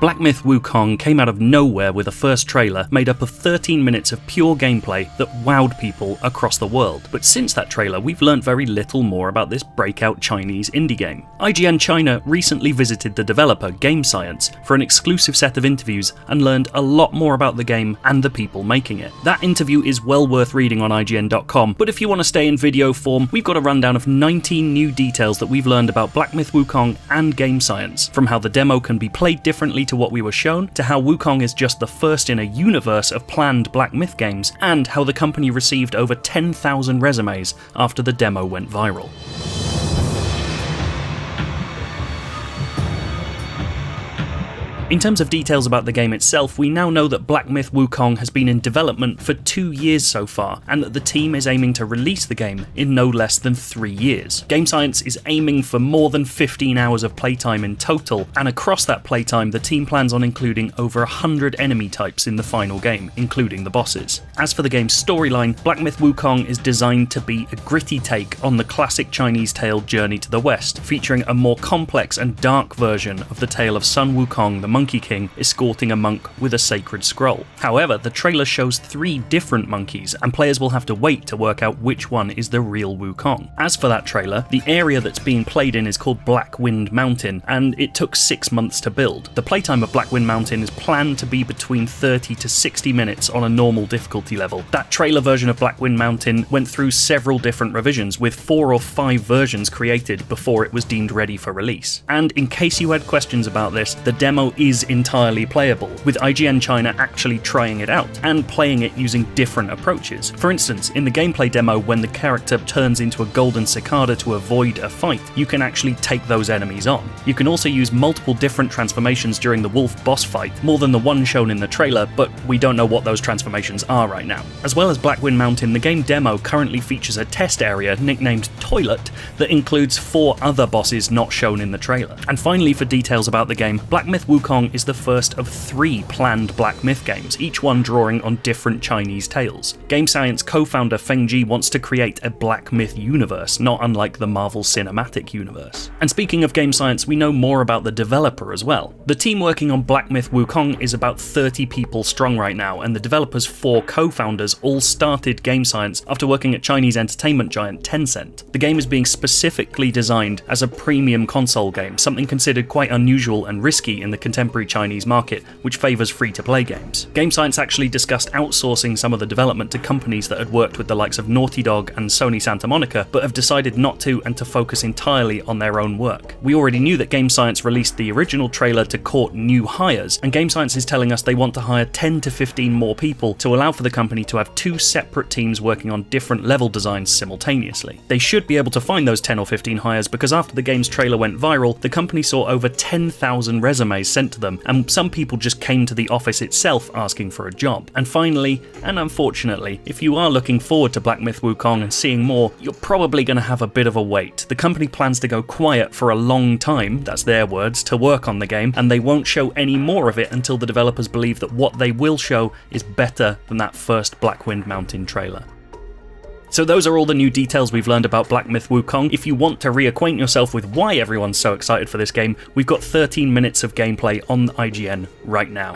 Black Myth Wukong came out of nowhere with a first trailer made up of 13 minutes of pure gameplay that wowed people across the world. But since that trailer, we've learned very little more about this breakout Chinese indie game. IGN China recently visited the developer Game Science for an exclusive set of interviews and learned a lot more about the game and the people making it. That interview is well worth reading on IGN.com, but if you want to stay in video form, we've got a rundown of 19 new details that we've learned about Black Myth Wukong and Game Science, from how the demo can be played differently to what we were shown, to how Wukong is just the first in a universe of planned Black Myth games, and how the company received over 10,000 resumes after the demo went viral. In terms of details about the game itself, we now know that Black Myth Wukong has been in development for 2 years so far, and that the team is aiming to release the game in no less than 3 years. Game Science is aiming for more than 15 hours of playtime in total, and across that playtime the team plans on including over 100 enemy types in the final game, including the bosses. As for the game's storyline, Black Myth Wukong is designed to be a gritty take on the classic Chinese tale Journey to the West, featuring a more complex and dark version of the tale of Sun Wukong, the Monkey King, escorting a monk with a sacred scroll. However, the trailer shows 3 different monkeys, and players will have to wait to work out which one is the real Wukong. As for that trailer, the area that's being played in is called Black Wind Mountain, and it took 6 months to build. The playtime of Black Wind Mountain is planned to be between 30 to 60 minutes on a normal difficulty level. That trailer version of Black Wind Mountain went through several different revisions, with 4 or 5 versions created before it was deemed ready for release. And in case you had questions about this, the demo is entirely playable, with IGN China actually trying it out and playing it using different approaches. For instance, in the gameplay demo, when the character turns into a golden cicada to avoid a fight, you can actually take those enemies on. You can also use multiple different transformations during the wolf boss fight, more than the one shown in the trailer, but we don't know what those transformations are right now. As well as Black Wind Mountain, the game demo currently features a test area nicknamed Toilet that includes 4 other bosses not shown in the trailer. And finally, for details about the game, Black Myth Wukong is the first of 3 planned Black Myth games, each one drawing on different Chinese tales. Game Science co-founder Feng Ji wants to create a Black Myth universe, not unlike the Marvel Cinematic Universe. And speaking of Game Science, we know more about the developer as well. The team working on Black Myth Wukong is about 30 people strong right now, and the developer's 4 co-founders all started Game Science after working at Chinese entertainment giant Tencent. The game is being specifically designed as a premium console game, something considered quite unusual and risky in the contemporary Chinese market, which favours free-to-play games. Game Science actually discussed outsourcing some of the development to companies that had worked with the likes of Naughty Dog and Sony Santa Monica, but have decided not to, and to focus entirely on their own work. We already knew that Game Science released the original trailer to court new hires, and Game Science is telling us they want to hire 10 to 15 more people to allow for the company to have 2 separate teams working on different level designs simultaneously. They should be able to find those 10 or 15 hires, because after the game's trailer went viral, the company saw over 10,000 resumes sent to them, and some people just came to the office itself asking for a job. And finally, and unfortunately, if you are looking forward to Black Myth Wukong and seeing more, you're probably going to have a bit of a wait. The company plans to go quiet for a long time, that's their words, to work on the game, and they won't show any more of it until the developers believe that what they will show is better than that first Black Wind Mountain trailer. So those are all the new details we've learned about Black Myth Wukong. If you want to reacquaint yourself with why everyone's so excited for this game, we've got 13 minutes of gameplay on IGN right now.